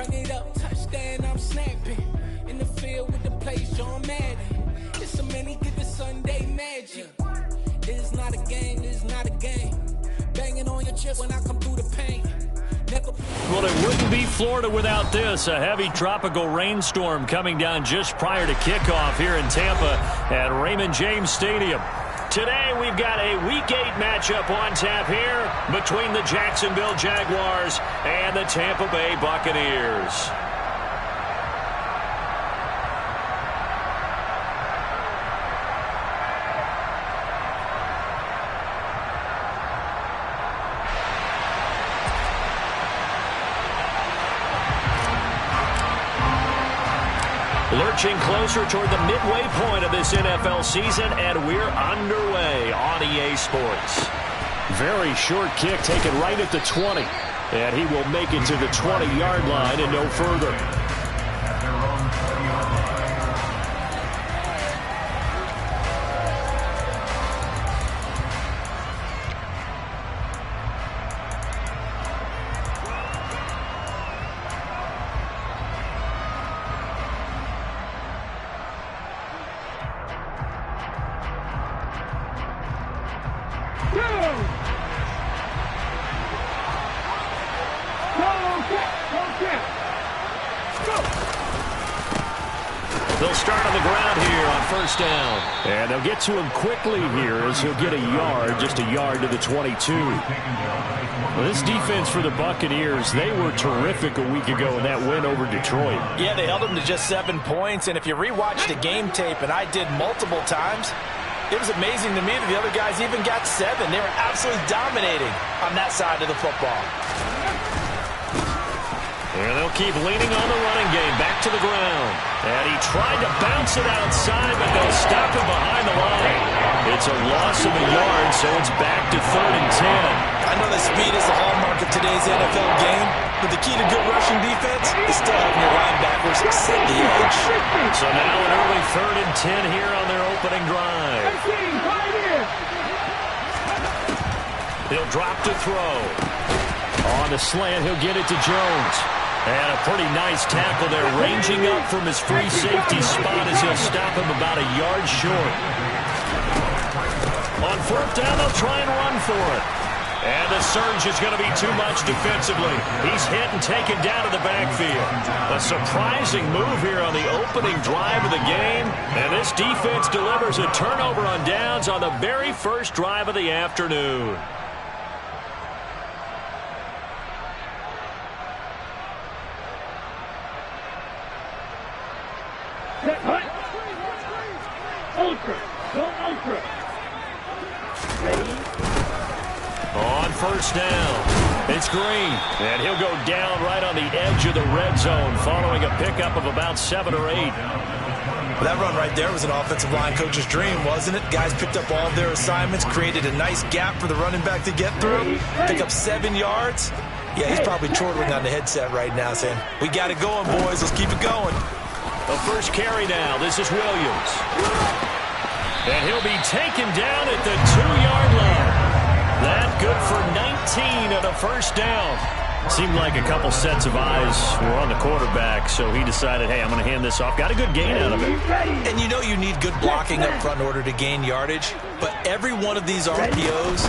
Run it up, touchdown, I'm snapping. In the field with the plays, John Madden. It's so many, give it Sunday magic. This is not a game, this is not a game. Banging on your chest when I come through the paint. Well, it wouldn't be Florida without this. A heavy tropical rainstorm coming down just prior to kickoff here in Tampa at Raymond James Stadium. Today, we've got a Week 8 matchup on tap here between the Jacksonville Jaguars and the Tampa Bay Buccaneers. Lurching closer toward the midway point of this NFL season, and we're underway on EA Sports. Very short kick taken right at the 20. And he will make it to the 20-yard line and no further. They'll start on the ground here on first down. And they'll get to him quickly here as he'll get a yard, just a yard to the 22. Well, this defense for the Buccaneers, they were terrific a week ago in that win over Detroit. Yeah, they held them to just 7 points. And if you rewatch the game tape, and I did multiple times, it was amazing to me that the other guys even got 7. They were absolutely dominating on that side of the football. And they'll keep leaning on the running game. Back to the ground. And he tried to bounce it outside, but they'll stop him behind the line. It's a loss of a yard, so it's back to 3rd and 10. I know that speed is the hallmark of today's NFL game, but the key to good rushing defense is still having your linebackers set the edge. So now an early 3rd and 10 here on their opening drive. He'll drop to throw. On the slant, he'll get it to Jones. And a pretty nice tackle there, ranging up from his free safety spot as he'll stop him about a yard short. On 4th down, they'll try and run for it. And the surge is going to be too much defensively. He's hit and taken down to the backfield. A surprising move here on the opening drive of the game. And this defense delivers a turnover on downs on the very first drive of the afternoon. On first down, it's Green, and he'll go down right on the edge of the red zone following a pickup of about 7 or 8. That run right there was an offensive line coach's dream, wasn't it? Guys picked up all of their assignments, created a nice gap for the running back to get through, pick up 7 yards. Yeah, he's probably chortling on the headset right now saying, we got it going, boys. Let's keep it going. The first carry now. This is Williams. And he'll be taken down at the 2-yard line. That good for 19 at a first down. Seemed like a couple sets of eyes were on the quarterback, so he decided, hey, I'm going to hand this off. Got a good gain out of it. And you know you need good blocking up front in order to gain yardage, but every one of these RPOs,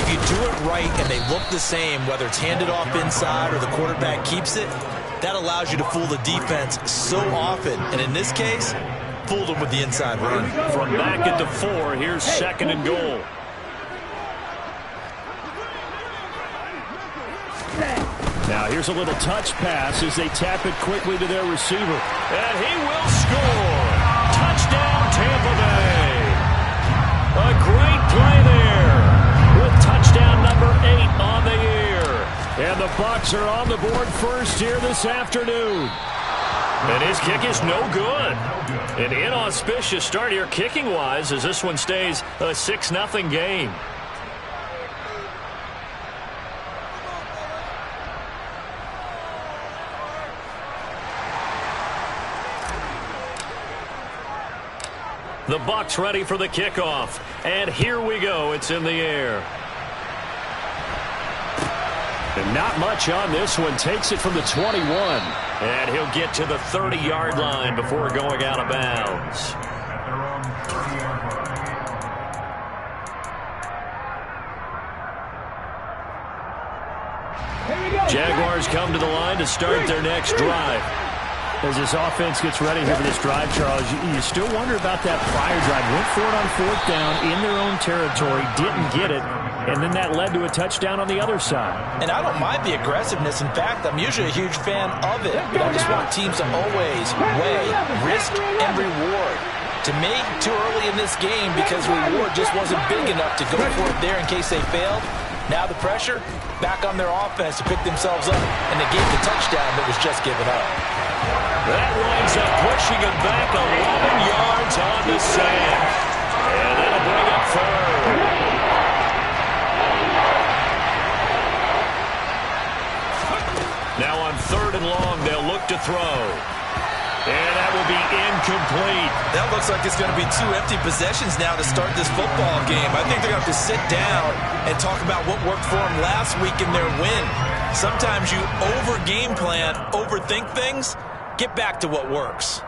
if you do it right and they look the same, whether it's handed off inside or the quarterback keeps it, that allows you to fool the defense so often. And in this case, fooled them with the inside run. From back at the 4, here's 2nd and goal. Now here's a little touch pass as they tap it quickly to their receiver. And he will score. Touchdown, Tampa Bay. A great play there with touchdown number 8 on the year. And the Bucs are on the board first here this afternoon. And his kick is no good. An inauspicious start here kicking-wise as this one stays a 6-0 game. The Bucs ready for the kickoff. And here we go. It's in the air. And not much on this one. Takes it from the 21. And he'll get to the 30-yard line before going out of bounds. Jaguars come to the line to start their next drive. As this offense gets ready here for this drive, Charles, you still wonder about that prior drive. Went for it on 4th down in their own territory, didn't get it, and then that led to a touchdown on the other side. And I don't mind the aggressiveness. In fact, I'm usually a huge fan of it. But I just want teams to always weigh risk and reward. To me, too early in this game because reward just wasn't big enough to go for it there in case they failed. Now the pressure back on their offense to pick themselves up and negate the touchdown that was just given up. That winds up pushing it back 11 yards on the sand. And that'll bring up 3rd. Now on 3rd and long, they'll look to throw. And that will be incomplete. That looks like it's going to be 2 empty possessions now to start this football game. I think they're going to have to sit down and talk about what worked for them last week in their win. Sometimes you over-game plan, overthink things. Get back to what works.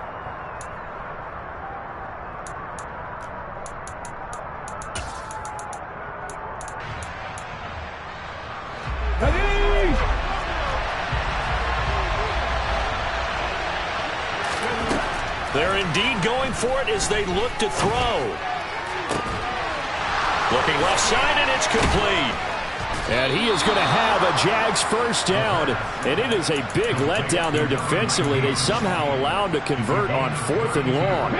They're indeed going for it as they look to throw. Looking left side, and it's complete. And he is going to have a Jags first down. And it is a big letdown there defensively. They somehow allowed to convert on 4th and long.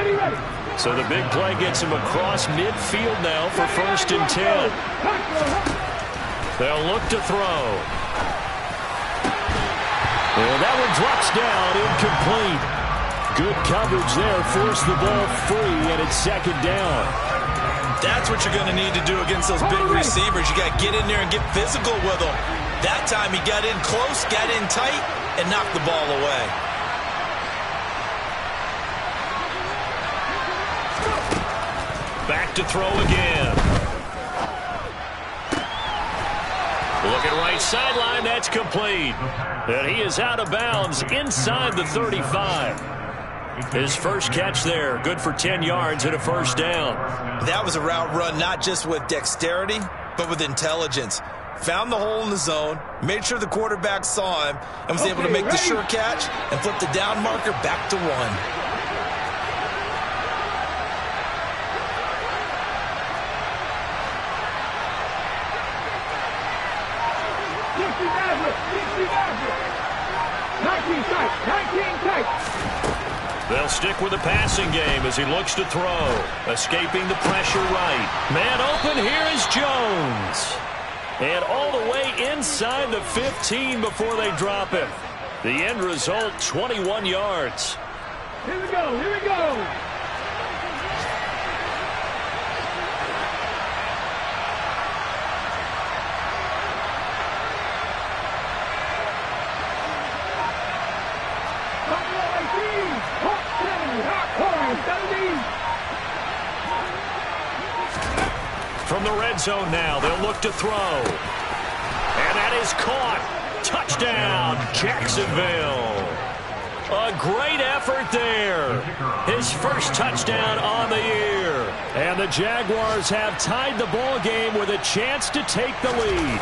So the big play gets him across midfield now for 1st and 10. They'll look to throw. And that one drops down, incomplete. Good coverage there, forced the ball free, and it's 2nd down. That's what you're going to need to do against those big receivers. You got to get in there and get physical with them. That time he got in close, got in tight, and knocked the ball away. Back to throw again. Looking right sideline, that's complete. And he is out of bounds inside the 35. His first catch there, good for 10 yards and a 1st down. That was a route run not just with dexterity, but with intelligence. Found the hole in the zone, made sure the quarterback saw him, and was able to make the sure catch and flip the down marker back to 1. They'll stick with the passing game as he looks to throw. Escaping the pressure right. Man open, here is Jones. And all the way inside the 15 before they drop him. The end result, 21 yards. Here we go, here we go. From the red zone now, they'll look to throw. And that is caught. Touchdown, Jacksonville. A great effort there. His first touchdown on the year. And the Jaguars have tied the ball game with a chance to take the lead.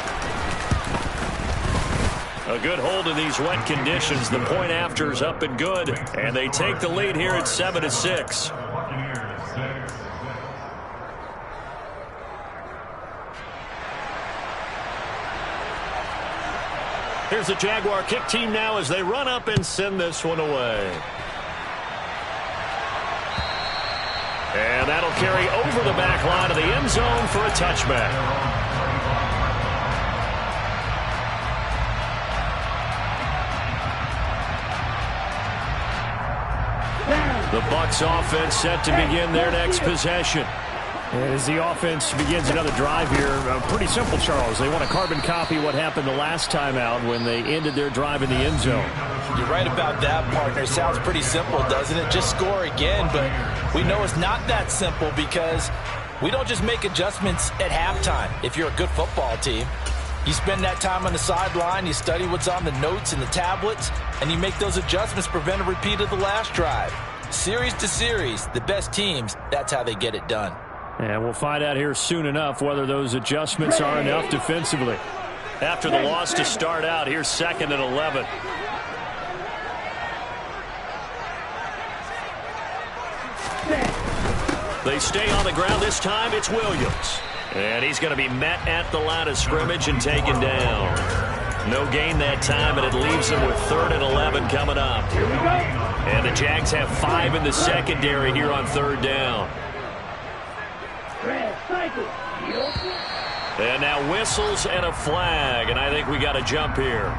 A good hold in these wet conditions. The point after is up and good. And they take the lead here at 7-6. Here's the Jaguar kick team now as they run up and send this one away. And that'll carry over the back line of the end zone for a touchback. The Bucs offense set to begin their next possession. As the offense begins another drive here, pretty simple, Charles. They want to carbon copy what happened the last time out when they ended their drive in the end zone. You're right about that, partner. Sounds pretty simple, doesn't it? Just score again, but we know it's not that simple because we don't just make adjustments at halftime if you're a good football team. You spend that time on the sideline, you study what's on the notes and the tablets, and you make those adjustments to prevent a repeat of the last drive. Series to series, the best teams, that's how they get it done. And we'll find out here soon enough whether those adjustments are enough defensively. After the loss to start out, here's 2nd and 11. They stay on the ground. This time it's Williams. And he's going to be met at the line of scrimmage and taken down. No gain that time, and it leaves them with 3rd and 11 coming up. And the Jags have 5 in the secondary here on 3rd down. And now whistles and a flag, and I think we got a jump here.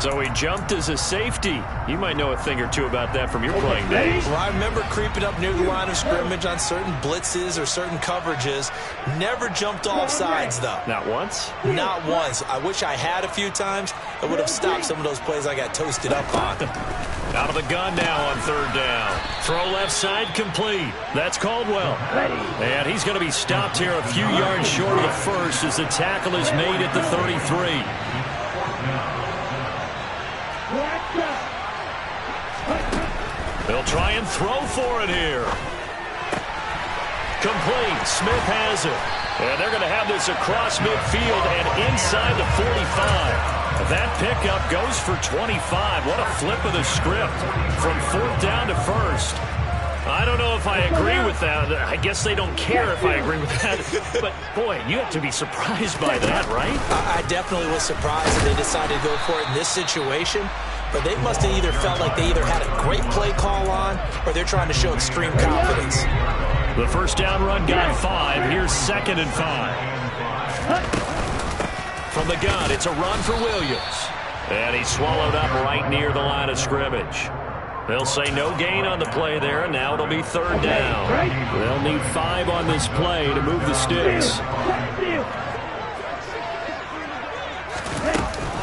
So he jumped as a safety. You might know a thing or two about that from your playing days. Well, I remember creeping up near the line of scrimmage on certain blitzes or certain coverages. Never jumped off sides, though. Not once? Not once. I wish I had a few times. It would have stopped some of those plays I got toasted up on. Out of the gun now on 3rd down. Throw left side complete. That's Caldwell. And he's going to be stopped here a few yards short of the first as the tackle is made at the 33. They'll try and throw for it here. Complete. Smith has it. And they're going to have this across midfield and inside the 45. That pickup goes for 25. What a flip of the script from 4th down to 1st. I don't know if I agree with that. I guess they don't care if I agree with that. But, boy, you have to be surprised by that, right? I definitely was surprised that they decided to go for it in this situation. But they must have either felt like they either had a great play call on or they're trying to show extreme confidence. The first down run got 5. Here's 2nd and 5. From the gun, it's a run for Williams. And he's swallowed up right near the line of scrimmage. They'll say no gain on the play there, and now it'll be 3rd down. They'll need 5 on this play to move the sticks.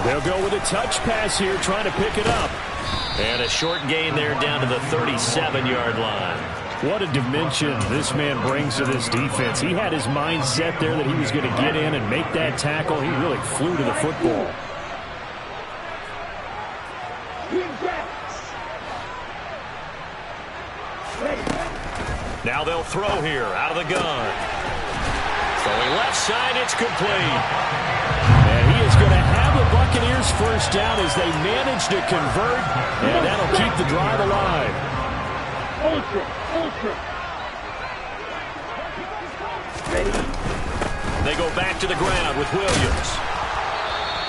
They'll go with a touch pass here, trying to pick it up. And a short gain there down to the 37-yard line. What a dimension this man brings to this defense. He had his mind set there that he was going to get in and make that tackle. He really flew to the football. Now they'll throw here out of the gun. Throwing left side, it's complete. And he is going to have the Buccaneers first down as they manage to convert, and that'll keep the drive alive. They go back to the ground with Williams.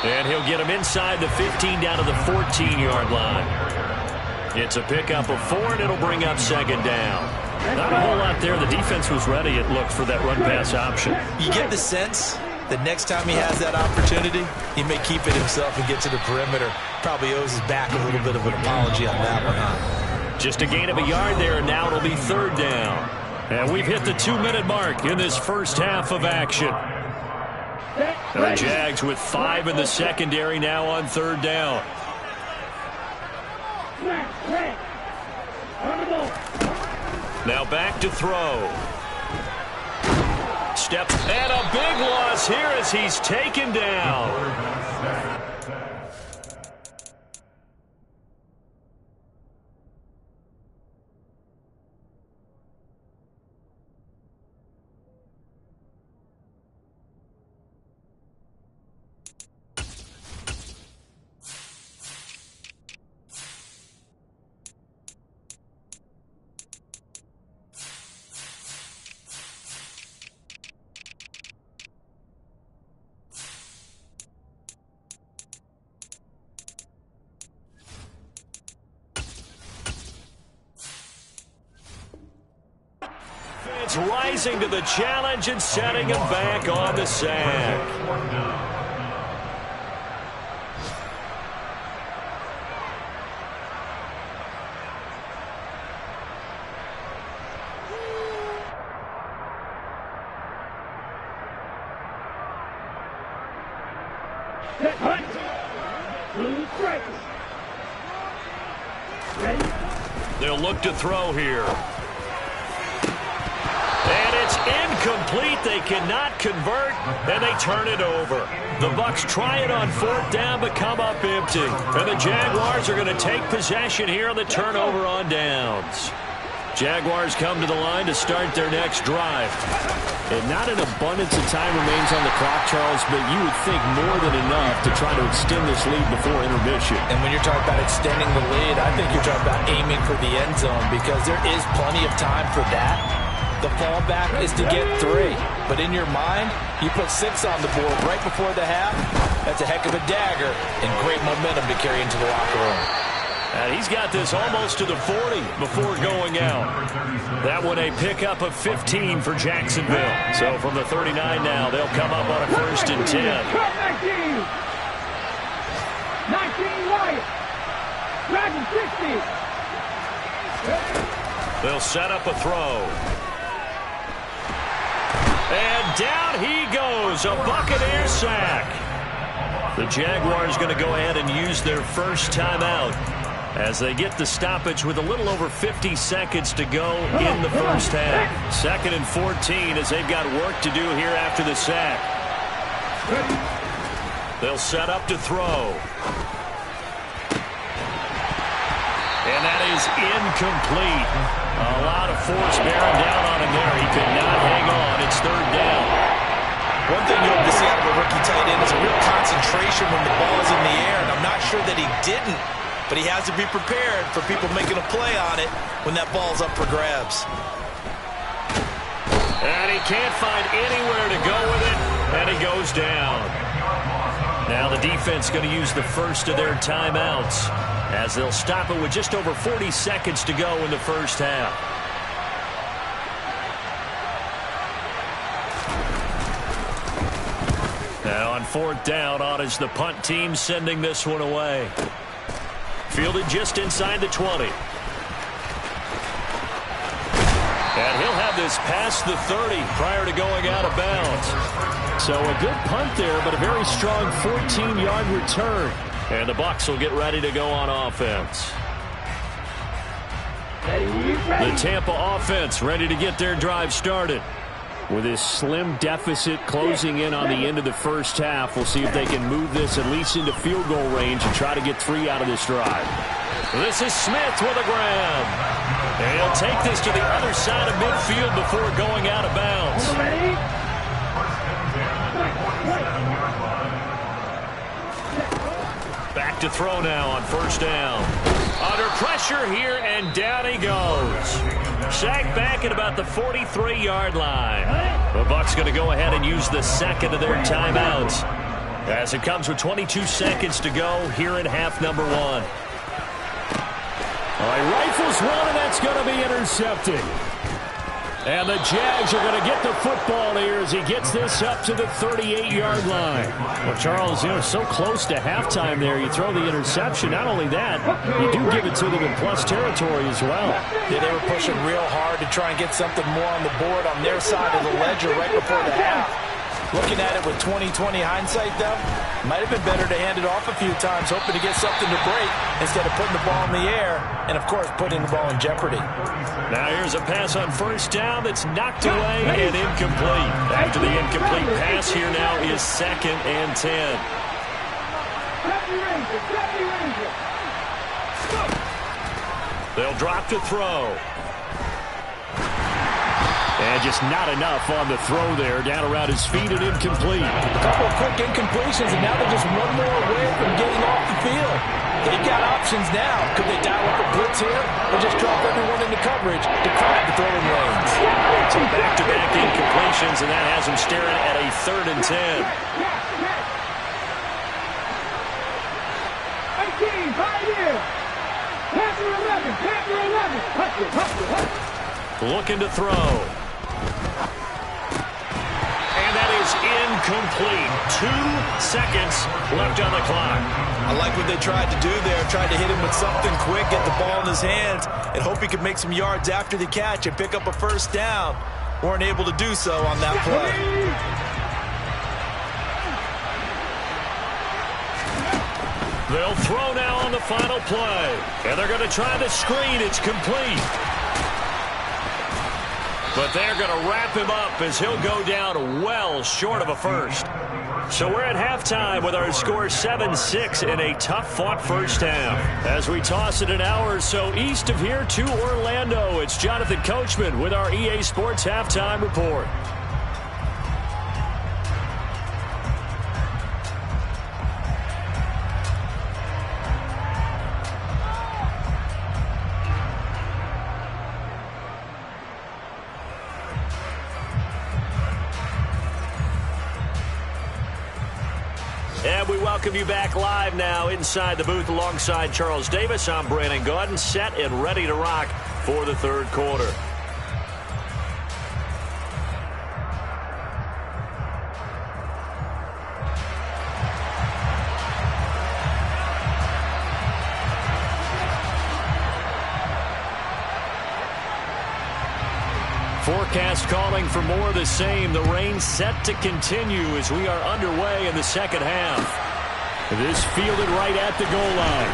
And he'll get him inside the 15 down to the 14-yard line. It's a pickup of 4, and it'll bring up 2nd down. Not a whole lot there. The defense was ready, it looked, for that run-pass option. You get the sense that next time he has that opportunity, he may keep it himself and get to the perimeter. Probably owes his back a little bit of an apology on that one, huh? Just a gain of a yard there, and now it'll be 3rd down. And we've hit the 2-minute mark in this first half of action. The Jags with 5 in the secondary now on 3rd down. Now back to throw. Steps, and a big loss here as he's taken down. Rising to the challenge and setting him back on the sack. They'll look to throw here. And it's incomplete. They cannot convert, and they turn it over. The Bucs try it on 4th down, but come up empty. And the Jaguars are going to take possession here on the turnover on downs. Jaguars come to the line to start their next drive. And not an abundance of time remains on the clock, Charles, but you would think more than enough to try to extend this lead before intermission. And when you're talking about extending the lead, I think you're talking about aiming for the end zone because there is plenty of time for that. The fallback is to get 3. But in your mind, you put 6 on the board right before the half. That's a heck of a dagger and great momentum to carry into the locker room. And he's got this almost to the 40 before going out. That one a pickup of 15 for Jacksonville. So from the 39 now, they'll come up on a 1st and 10. 19 Wyatt. Dragon 60. They'll set up a throw. And down he goes, a Buccaneer sack. The Jaguars going to go ahead and use their first timeout as they get the stoppage with a little over 50 seconds to go in the first half. 2nd and 14 as they've got work to do here after the sack. They'll set up to throw. And that is incomplete. A lot of force bearing down on him there. He could not hang on. It's 3rd down. One thing you hope to see out of a rookie tight end is a real concentration when the ball is in the air, and I'm not sure that he didn't, but he has to be prepared for people making a play on it when that ball's up for grabs. And he can't find anywhere to go with it, and he goes down. Now the defense going to use the first of their timeouts as they'll stop it with just over 40 seconds to go in the first half. Now on 4th down, on is the punt team sending this one away. Fielded just inside the 20. And he'll have this past the 30 prior to going out of bounds. So a good punt there, but a very strong 14-yard return. And the Bucs will get ready to go on offense. The Tampa offense ready to get their drive started. With this slim deficit closing in on the end of the first half, we'll see if they can move this at least into field goal range and try to get 3 out of this drive. This is Smith with a grab. And he'll take this to the other side of midfield before going out of bounds. Back to throw now on 1st down. Under pressure here, and down he goes. Sacked back at about the 43-yard line. The Bucs going to go ahead and use the 2nd of their timeouts as it comes with 22 seconds to go here in half number 1. All right, rifles one, and that's going to be intercepted. And the Jags are going to get the football here as he gets this up to the 38-yard line. Well, Charles, so close to halftime there. You throw the interception. Not only that, you do give it to them in plus territory as well. Yeah, they were pushing real hard to try and get something more on the board on their side of the ledger right before the half. Looking at it with 20/20 hindsight, though, might have been better to hand it off a few times, hoping to get something to break instead of putting the ball in the air and, of course, putting the ball in jeopardy. Now here's a pass on 1st down that's knocked away and incomplete. After the incomplete pass, here now is 2nd and 10. They'll drop to throw. And just not enough on the throw there. Down around his feet and incomplete. A couple of quick incompletions, and now they're just one more away from getting off the field. They've got options now. Could they dial up a blitz here or just drop everyone into coverage to crowd the throwing lanes? So back-to-back incompletions, and that has them staring at a 3rd and 10. 18, right here. Panther 11, Panther 11. Looking to throw. And that is incomplete. 2 seconds left on the clock. I like what they tried to do there. Tried to hit him with something quick, get the ball in his hands, and hope he could make some yards after the catch and pick up a 1st down. Weren't able to do so on that play. They'll throw now on the final play. And they're going to try the screen. It's complete. But they're going to wrap him up as he'll go down well short of a first. So we're at halftime with our score 7-6 in a tough-fought first half. As we toss it an hour or so east of here to Orlando, it's Jonathan Coachman with our EA Sports Halftime Report. And we welcome you back live now inside the booth alongside Charles Davis. I'm Brandon Gaudin, set and ready to rock for the third quarter. Forecast calling for more of the same. The rain set to continue as we are underway in the second half. This fielded right at the goal line.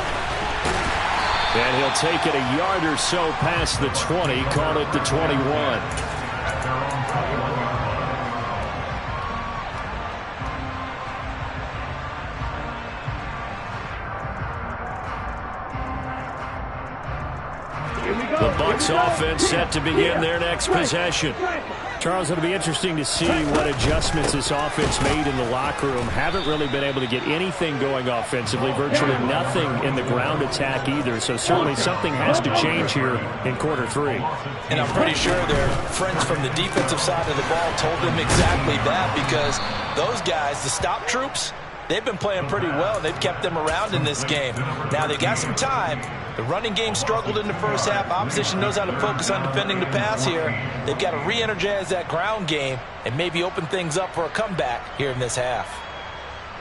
And he'll take it a yard or so past the 20, call it the 21. The Bucs offense set to begin their next possession. Charles, it'll be interesting to see what adjustments this offense made in the locker room. Haven't really been able to get anything going offensively, virtually nothing in the ground attack either. So certainly something has to change here in quarter three. And I'm pretty sure their friends from the defensive side of the ball told them exactly that, because those guys, the stop troops, they've been playing pretty well. They've kept them around in this game. Now they got some time. The running game struggled in the first half. Opposition knows how to focus on defending the pass here. They've got to re-energize that ground game and maybe open things up for a comeback here in this half.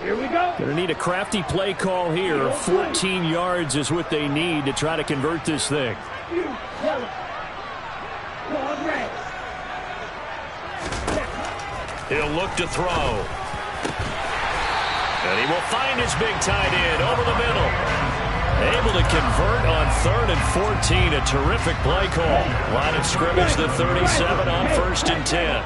Here we go. Going to need a crafty play call here. 14 yards is what they need to try to convert this thing. He'll look to throw. And he will find his big tight end over the middle. Able to convert on 3rd and 14. A terrific play call. Line of scrimmage, the 37 on 1st and 10.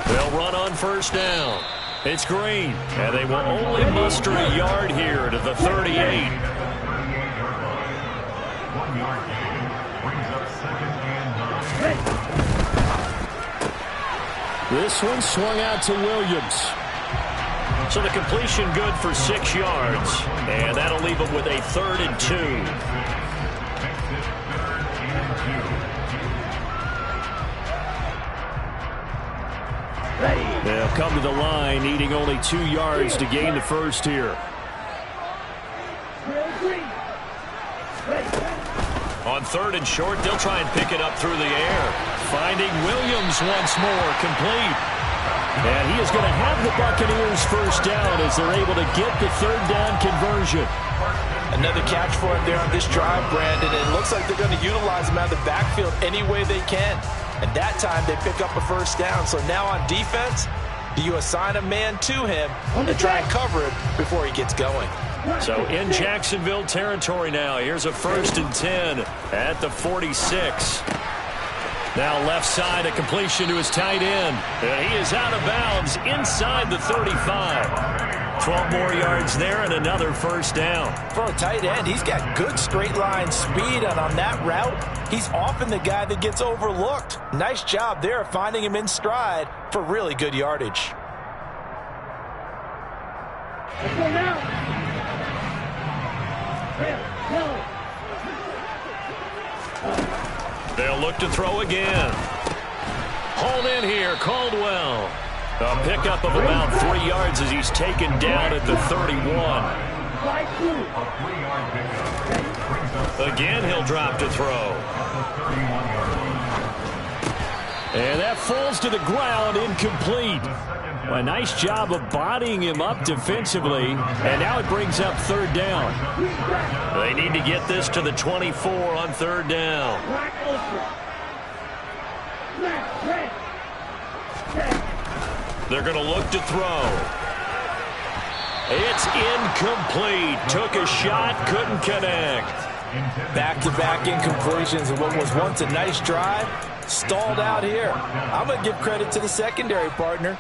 They'll run on 1st down. It's Green. And they will only muster a yard here to the 38. This one swung out to Williams. So the completion good for 6 yards. And that'll leave them with a 3rd and 2. They'll come to the line, needing only 2 yards to gain the first here. On 3rd and short, they'll try and pick it up through the air. Finding Williams once more, complete. And he is going to have the Buccaneers first down as they're able to get the 3rd down conversion. Another catch for him there on this drive, Brandon. And it looks like they're going to utilize him out of the backfield any way they can. And that time they pick up a first down. So now on defense, do you assign a man to him and try and cover him before he gets going? So in Jacksonville territory now. Here's a 1st and 10 at the 46. Now left side, a completion to his tight end. And he is out of bounds inside the 35. 12 more yards there and another first down. For a tight end, he's got good straight line speed, and on that route, he's often the guy that gets overlooked. Nice job there finding him in stride for really good yardage. Let's go now. They'll look to throw again. Hauled in here, Caldwell. A pickup of about 3 yards as he's taken down at the 31. Again, he'll drop to throw. And that falls to the ground, incomplete. A nice job of bodying him up defensively, and now it brings up 3rd down. They need to get this to the 24 on 3rd down. They're going to look to throw. It's incomplete. Took a shot, couldn't connect. Back-to-back incompletions of what was once a nice drive, stalled out here. I'm going to give credit to the secondary partner.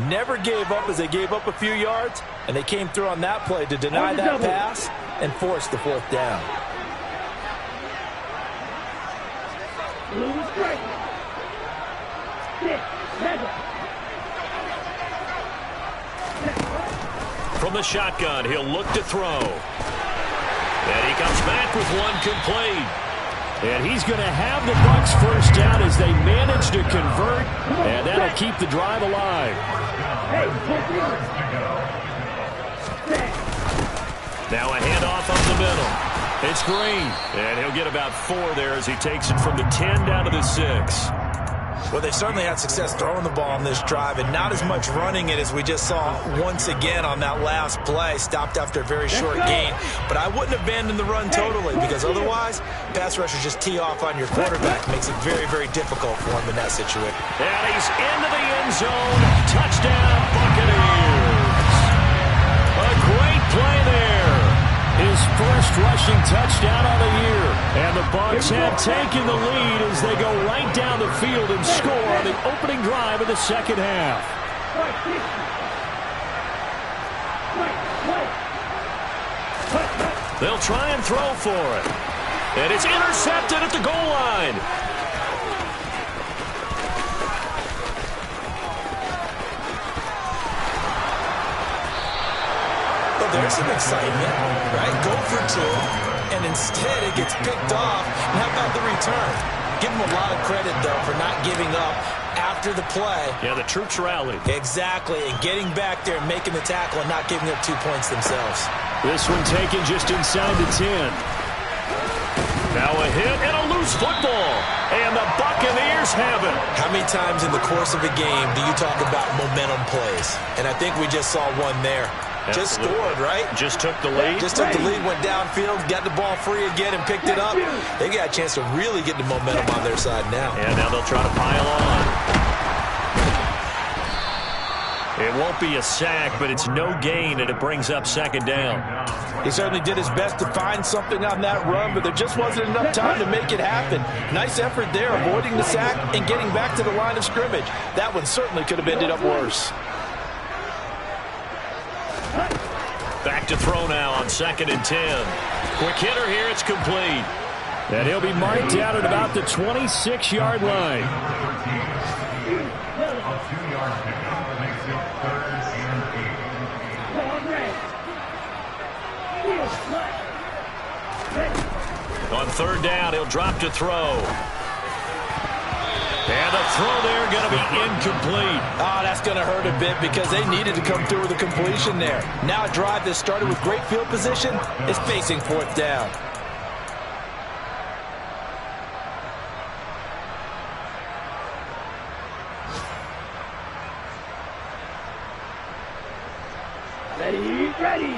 Never gave up as they gave up a few yards, and they came through on that play to deny that pass and force the fourth down. From the shotgun, he'll look to throw. And he comes back with one complete. And he's going to have the Bucs first down as they manage to convert, and that'll keep the drive alive. Now a handoff up the middle. It's Green, and he'll get about 4 there as he takes it from the 10 down to the 6. Well, they certainly had success throwing the ball on this drive and not as much running it as we just saw once again on that last play. Stopped after a very short gain. But I wouldn't abandon the run totally because otherwise, pass rushers just tee off on your quarterback. Makes it very, very difficult for him in that situation. And he's into the end zone. Touchdown, Buccaneers. A great play there. His first rushing touchdown of the year. And the Bucs have taken the lead as they go right down the field and score on the opening drive of the second half. They'll try and throw for it. And it's intercepted at the goal line. There's some excitement, right? Go for 2, and instead it gets picked off. And how about the return? Give him a lot of credit, though, for not giving up after the play. Yeah, the troops rallied. Exactly, and getting back there and making the tackle and not giving up 2 points themselves. This one taken just inside the 10. Now a hit and a loose football. And the Buccaneers have it. How many times in the course of a game do you talk about momentum plays? And I think we just saw one there. Just scored, right? Just took the lead. Just took the lead, went downfield, got the ball free again, and picked it up. They got a chance to really get the momentum on their side now. And now they'll try to pile on. It won't be a sack, but it's no gain, and it brings up second down. He certainly did his best to find something on that run, but there just wasn't enough time to make it happen. Nice effort there, avoiding the sack and getting back to the line of scrimmage. That one certainly could have ended up worse. Back to throw now on 2nd and 10. Quick hitter here, it's complete. And he'll be marked down at about the 26-yard line. On 3rd down, he'll drop to throw. And the throw there going to be incomplete. Oh, that's going to hurt a bit because they needed to come through with a completion there. Now a drive that started with great field position is facing 4th down. Ready.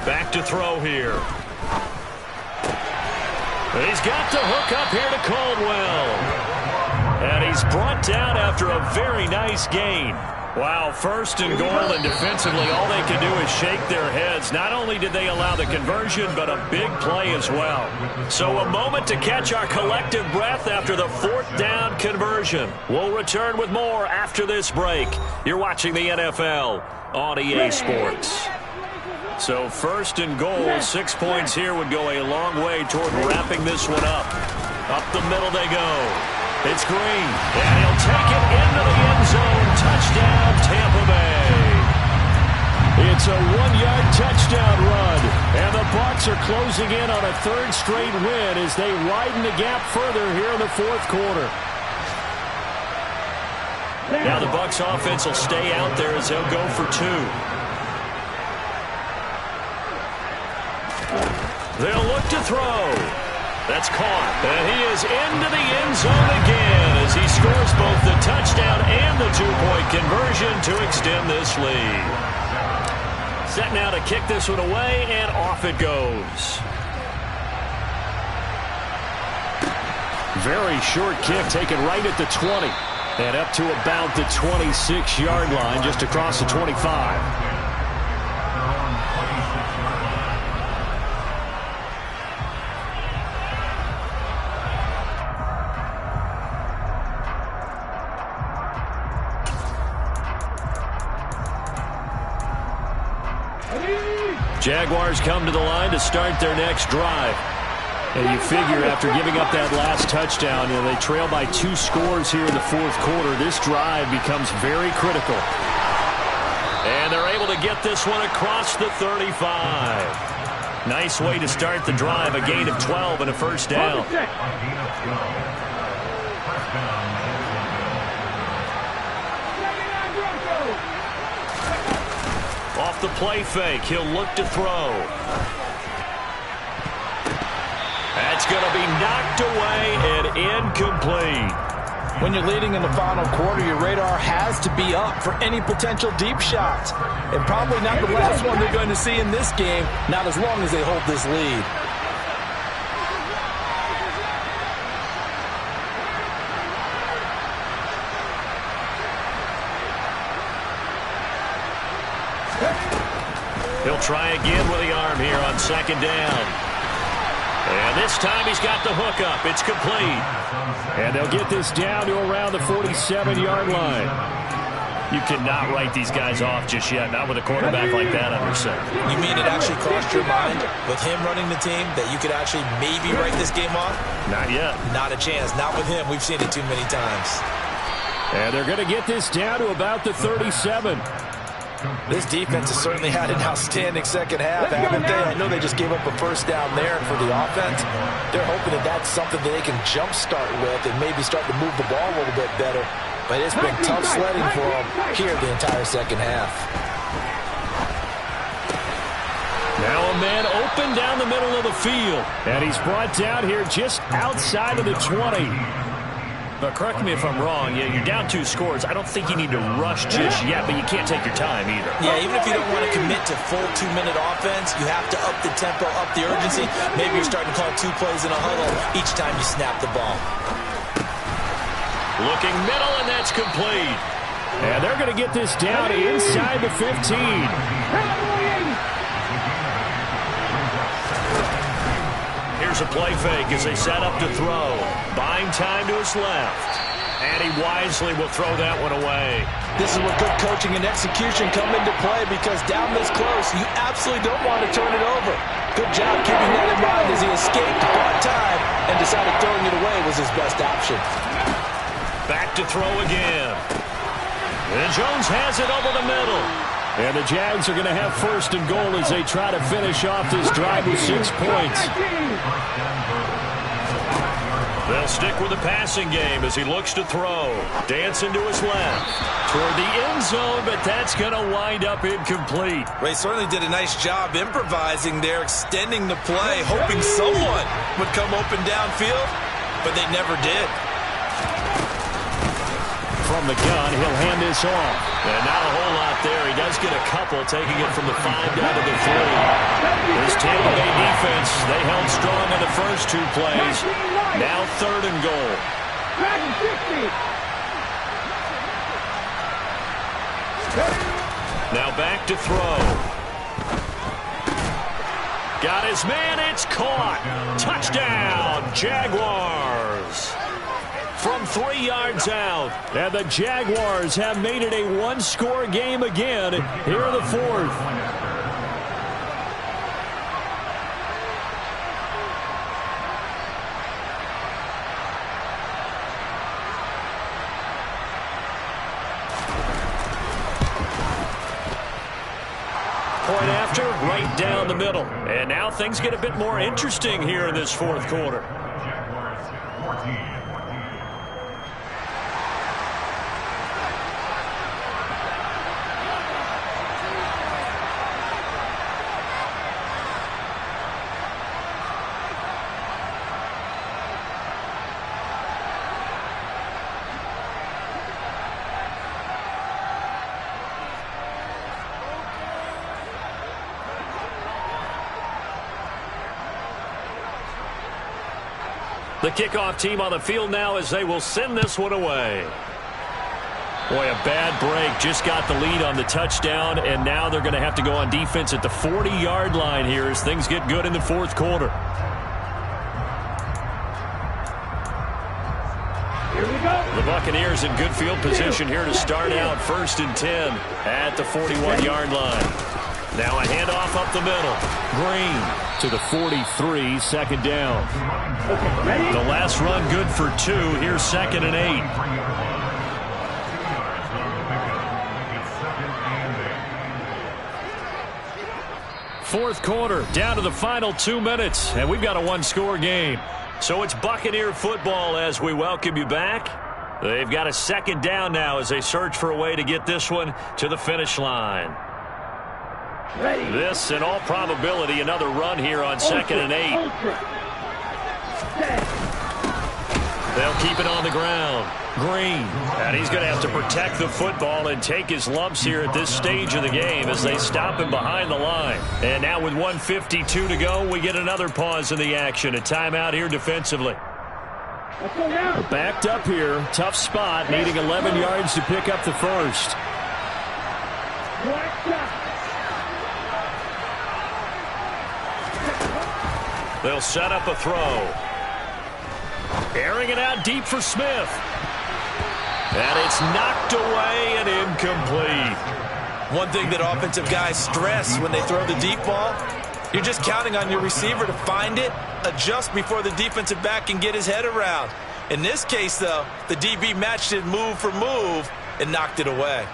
Back to throw here. And he's got the hook up here to Caldwell. And he's brought down after a very nice gain. Wow, 1st and goal, and defensively all they can do is shake their heads. Not only did they allow the conversion, but a big play as well. So a moment to catch our collective breath after the 4th down conversion. We'll return with more after this break. You're watching the NFL on EA Sports. So 1st and goal, 6 points here would go a long way toward wrapping this one up. Up the middle they go. It's Green, and he'll take it into the end zone. Touchdown, Tampa Bay. It's a 1-yard touchdown run, and the Bucs are closing in on a 3rd straight win as they widen the gap further here in the 4th quarter. Now the Bucs offense will stay out there as they'll go for 2. They'll look to throw. That's caught. And he is into the end zone again as he scores both the touchdown and the 2-point conversion to extend this lead. Set now to kick this one away, and off it goes. Very short kick taken right at the 20. And up to about the 26-yard line, just across the 25. Jaguars come to the line to start their next drive. And you figure after giving up that last touchdown, they trail by 2 scores here in the fourth quarter. This drive becomes very critical. And they're able to get this one across the 35. Nice way to start the drive, a gain of 12 and a first down. Off the play fake, he'll look to throw. That's going to be knocked away and incomplete. When you're leading in the final quarter, your radar has to be up for any potential deep shots. And probably not the last one they're going to see in this game, not as long as they hold this lead. He'll try again with the arm here on second down. And this time he's got the hook up. It's complete. And they'll get this down to around the 47-yard line. You cannot write these guys off just yet, not with a quarterback like that under center. You mean it actually crossed your mind with him running the team that you could actually maybe write this game off? Not yet. Not a chance. Not with him. We've seen it too many times. And they're going to get this down to about the 37. This defense has certainly had an outstanding second half, haven't they? I know they just gave up a first down there, and for the offense, they're hoping that that's something that they can jumpstart with and maybe start to move the ball a little bit better. But it's been tough sledding for them here the entire second half. Now a man open down the middle of the field. And he's brought down here just outside of the 20. But correct me if I'm wrong, you're down 2 scores. I don't think you need to rush just yet, but you can't take your time either. Yeah, even if you don't want to commit to full 2-minute offense, you have to up the tempo, up the urgency. Maybe you're starting to call 2 plays in a huddle each time you snap the ball. Looking middle, and that's complete. And they're going to get this down inside the 15. Here's a play fake as they set up to throw. Buying time to his left. And he wisely will throw that one away. This is where good coaching and execution come into play, because down this close, you absolutely don't want to turn it over. Good job keeping that in mind as he escaped, bought time, and decided throwing it away was his best option. Back to throw again. And Jones has it over the middle. And the Jags are going to have first and goal as they try to finish off this drive with 6 points. They'll stick with the passing game as he looks to throw. Dancing to his left. Toward the end zone, but that's going to wind up incomplete. Ray certainly did a nice job improvising there, extending the play, hoping someone would come open downfield, but they never did. From the gun, he'll hand this off. And not a whole lot there. He does get a couple, taking it from the 5 down to the 3. This Tampa Bay defense, they held strong in the first 2 plays. Now 3rd and goal. Now back to throw. Got his man, it's caught. Touchdown, Jaguars. From 3 yards out. And the Jaguars have made it a 1-score game again here in the 4th. Point after, right down the middle. And now things get a bit more interesting here in this 4th quarter. The kickoff team on the field now as they will send this one away. Boy, a bad break. Just got the lead on the touchdown, and now they're going to have to go on defense at the 40-yard line here as things get good in the fourth quarter. The Buccaneers in good field position here to start out 1st and 10 at the 41-yard line. Now a handoff up the middle. Green to the 43, second down. The last run good for 2. Here's 2nd and 8. Fourth quarter, down to the final 2 minutes, and we've got a one-score game. So it's Buccaneer football as we welcome you back. They've got a second down now as they search for a way to get this one to the finish line. This, in all probability, another run here on 2nd and 8. They'll keep it on the ground. Green, and he's going to have to protect the football and take his lumps here at this stage of the game as they stop him behind the line. And now with 1:52 to go, we get another pause in the action. A timeout here defensively. We're backed up here. Tough spot, needing 11 yards to pick up the first. They'll set up a throw. Airing it out deep for Smith. And it's knocked away and incomplete. One thing that offensive guys stress when they throw the deep ball, you're just counting on your receiver to find it, adjust before the defensive back can get his head around. In this case, though, the DB matched it move for move and knocked it away.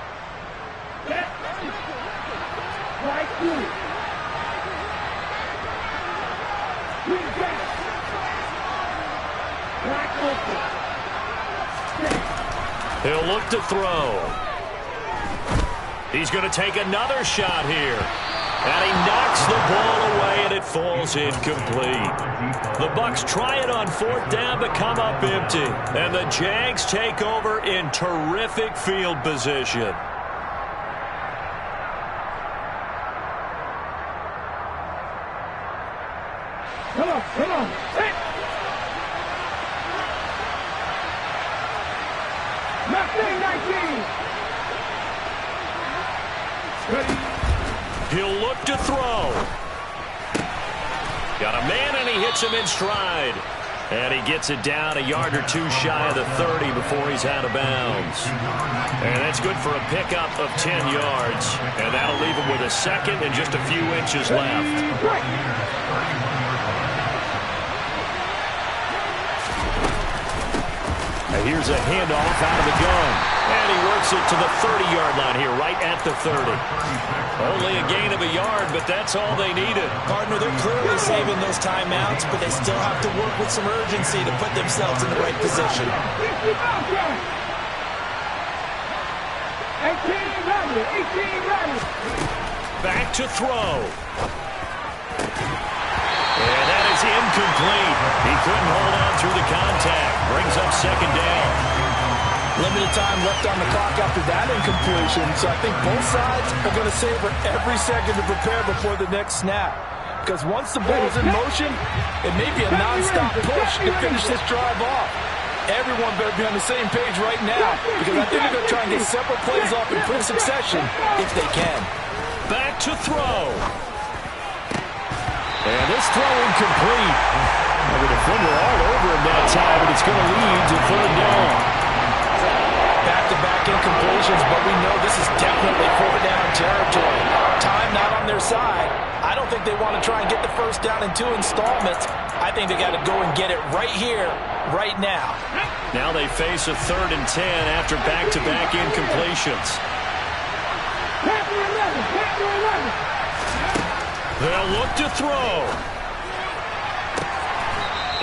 He'll look to throw. He's going to take another shot here. And he knocks the ball away, and it falls incomplete. The Bucs try it on 4th down, but come up empty. And the Jags take over in terrific field position. Come on, come on. Hey. Mustang 19. Ready. He'll look to throw. Got a man, and he hits him in stride. And he gets it down a yard or 2 shy of the 30 before he's out of bounds. And that's good for a pickup of 10 yards. And that'll leave him with a second and just a few inches left. Now here's a handoff out of the gun. And he works it to the 30-yard line here, right at the 30. Only a gain of a yard, but that's all they needed. Gardner, they're clearly saving those timeouts, but they still have to work with some urgency to put themselves in the right position. 18 Back to throw. And that is incomplete. He couldn't hold on through the contact. Brings up second down. Limited time left on the clock after that incompletion, so I think both sides are going to savor every second to prepare before the next snap. Because once the ball's in motion, it may be a non-stop push to finish this drive off. Everyone better be on the same page right now, because I think they're going to try and get several plays off in quick succession if they can. Back to throw. And this throw incomplete. And the defender all over him that time, but it's going to lead to 3rd down. Back-to-back incompletions, but we know this is definitely 4th down territory. Time not on their side. I don't think they want to try and get the first down in 2 installments. I think they got to go and get it right here, right now. Now they face a 3rd and 10 after back-to-back incompletions. They'll look to throw.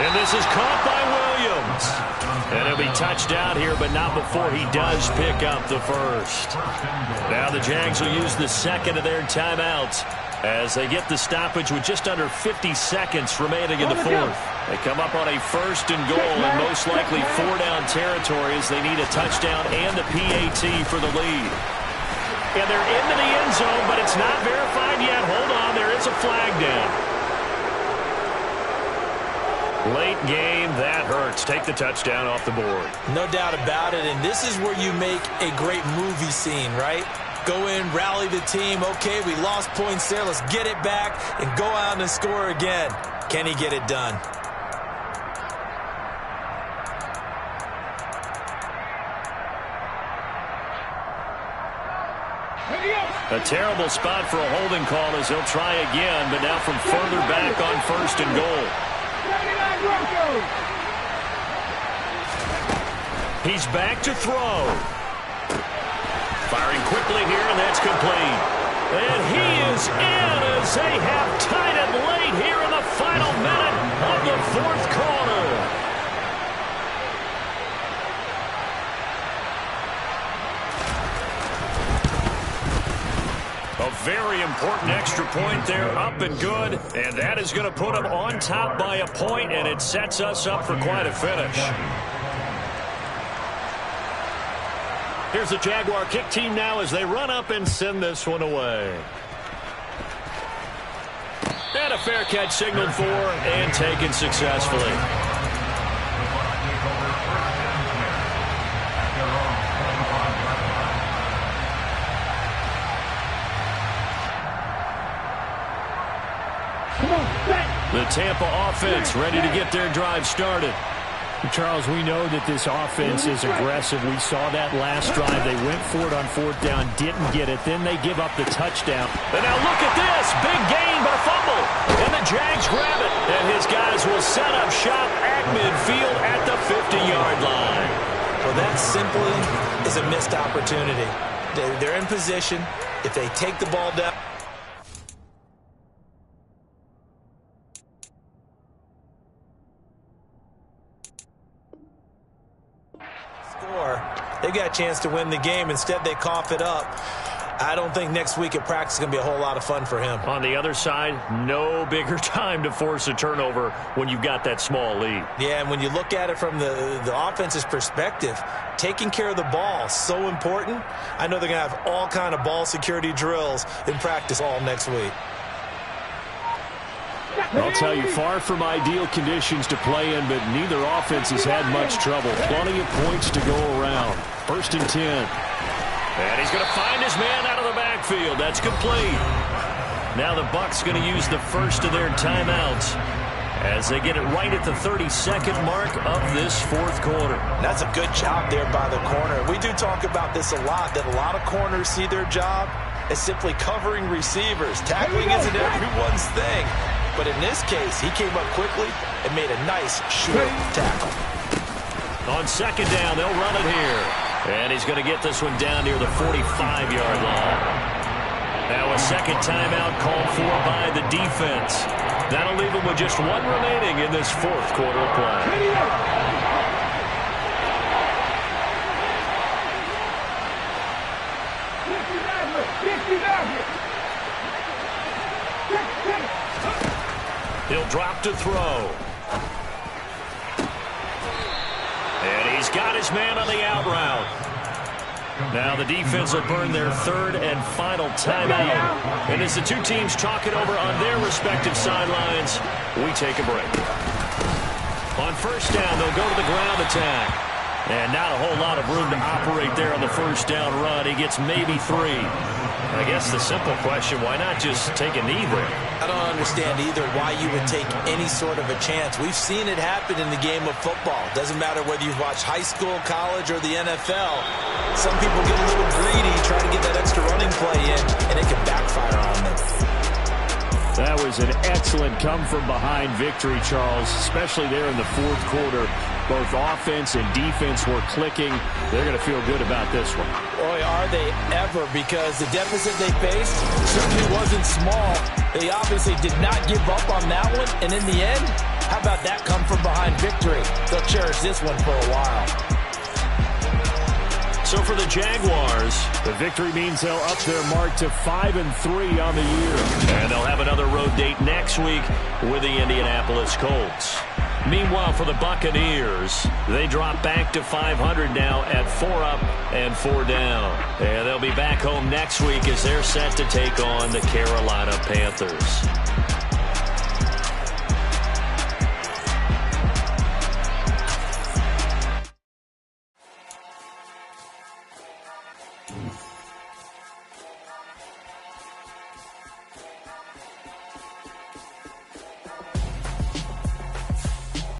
And this is caught by Williams. And he'll be touched out here, but not before he does pick up the first. Now the Jags will use the second of their timeouts as they get the stoppage with just under 50 seconds remaining in the fourth. They come up on a 1st and goal and most likely 4-down territory as they need a touchdown and a PAT for the lead. And they're into the end zone, but it's not verified yet. Hold on, there is a flag down. Late game, that hurts. Take the touchdown off the board. No doubt about it, and this is where you make a great movie scene, right? Go in, rally the team. Okay, we lost points there. Let's get it back and go out and score again. Can he get it done? A terrible spot for a holding call as he'll try again, but now from further back on 1st and goal. He's back to throw. Firing quickly here, and that's complete. And he is in as they have tied it late here in the final minute of the 4th quarter. A very important extra point there, up and good, and that is going to put them on top by a point, and it sets us up for quite a finish. Here's the Jaguar kick team now as they run up and send this one away. And a fair catch signaled for and taken successfully. The Tampa offense ready to get their drive started. Charles, we know that this offense is aggressive. We saw that last drive. They went for it on 4th down, didn't get it. Then they give up the touchdown. And now look at this. Big gain, but a fumble. And the Jags grab it. And his guys will set up shop at midfield at the 50-yard line. Well, that simply is a missed opportunity. They're in position. If they take the ball down. They got a chance to win the game. Instead, they cough it up. I don't think next week at practice is going to be a whole lot of fun for him. On the other side, no bigger time to force a turnover when you've got that small lead. Yeah, and when you look at it from the offense's perspective, taking care of the ball is so important. I know they're going to have all kind of ball security drills in practice all next week. I'll tell you, far from ideal conditions to play in, but neither offense has had much trouble. Plenty of points to go around. 1st and 10. And he's going to find his man out of the backfield. That's complete. Now the Bucs going to use the first of their timeouts as they get it right at the 32nd mark of this 4th quarter. That's a good job there by the corner. We do talk about this a lot, that a lot of corners see their job as simply covering receivers. Tackling isn't everyone's thing. But in this case, he came up quickly and made a nice short tackle. On 2nd down, they'll run it here. And he's going to get this one down near the 45-yard line. Now a second timeout called for by the defense. That'll leave him with just one remaining in this 4th quarter of play. He'll drop to throw. And he's got his man on the out route. Now the defense will burn their 3rd and final timeout. And as the two teams talk it over on their respective sidelines, we take a break. On 1st down, they'll go to the ground attack. And not a whole lot of room to operate there on the 1st down run. He gets maybe 3. I guess the simple question, why not just take a knee there? I don't understand either why you would take any sort of a chance. We've seen it happen in the game of football. Doesn't matter whether you've watched high school, college, or the NFL. Some people get a little greedy, try to get that extra running play in, and it can backfire on them. That was an excellent come-from-behind victory, Charles, especially there in the 4th quarter. Both offense and defense were clicking. They're going to feel good about this one. Boy, are they ever, because the deficit they faced certainly wasn't small. They obviously did not give up on that one, and in the end, how about that come-from-behind victory? They'll cherish this one for a while. So for the Jaguars, the victory means they'll up their mark to 5-3 on the year. And they'll have another road date next week with the Indianapolis Colts. Meanwhile, for the Buccaneers, they drop back to 500 now at 4 up and 4 down. And they'll be back home next week as they're set to take on the Carolina Panthers.